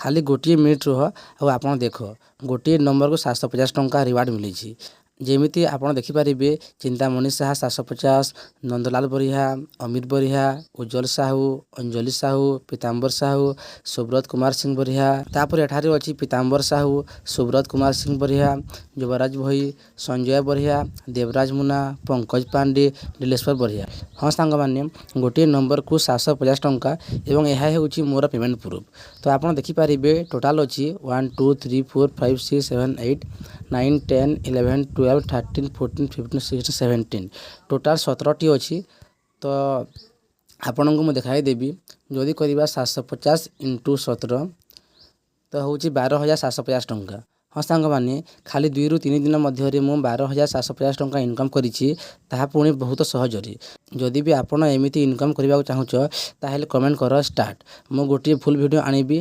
खाली गोटे मिनिट रुह ଆଉ ଆପଣ ଦେଖ ଗୋଟିଏ ନମ୍ବରକୁ 750 ଟଙ୍କା ରିୱାର୍ଡ଼ ମିଳିଛି। ଯେମିତି ଆପଣ ଦେଖିପାରିବେ ଚିନ୍ତାମଣି ସାହା 750, ନନ୍ଦଲାଲ ବରିହା, ଅମିତ ବରିହା, ଉଜ୍ଜଳ ସାହୁ, ଅଞ୍ଜଳି ସାହୁ, ପୀତାମ୍ବର ସାହୁ, ସୁବ୍ରତ କୁମାର ସିଂ ବରିହା। ତାପରେ ଏଠାରେ ଅଛି ପୀତାମ୍ବର ସାହୁ, ସୁବ୍ରତ କୁମାର ସିଂ ବରିହା, ଯୁବରାଜ ଭୋଇ, ସଞ୍ଜୟ ବରିହା, ଦେବରାଜ ମୁନା, ପଙ୍କଜ ପାଣ୍ଡେ, ନୀଲେଶ୍ୱର ବରିହା। ହଁ ସାଙ୍ଗମାନେ ଗୋଟିଏ ନମ୍ବରକୁ 750 ଟଙ୍କା ଏବଂ ଏହା ହେଉଛି ମୋର ପେମେଣ୍ଟ ପ୍ରୁଫ୍। ତ ଆପଣ ଦେଖିପାରିବେ ଟୋଟାଲ୍ ଅଛି 1 2 3 4 5 6 7 8 9 10 11 12 13 14 15 16 17 ଟୋଟାଲ୍ 17ଟି ଅଛି। ତ ଆପଣଙ୍କୁ ମୁଁ ଦେଖାଇଦେବି ଯଦି କରିବା 750 × 17 ତ ହେଉଛି 12,750 ଟଙ୍କା। ହଁ ସାଙ୍ଗମାନେ ଖାଲି 2ରୁ 3 ଦିନ ମଧ୍ୟରେ ମୁଁ 12,750 ଟଙ୍କା ଇନକମ୍ କରିଛି, ତାହା ପୁଣି ବହୁତ ସହଜରେ। ଯଦି ବି ଆପଣ ଏମିତି ଇନକମ୍ କରିବାକୁ ଚାହୁଁଛ ତାହେଲେ କମେଣ୍ଟ କର ଷ୍ଟାର୍ଟ। ମୁଁ ଗୋଟିଏ ଫୁଲ୍ ଭିଡ଼ିଓ ଆଣିବି।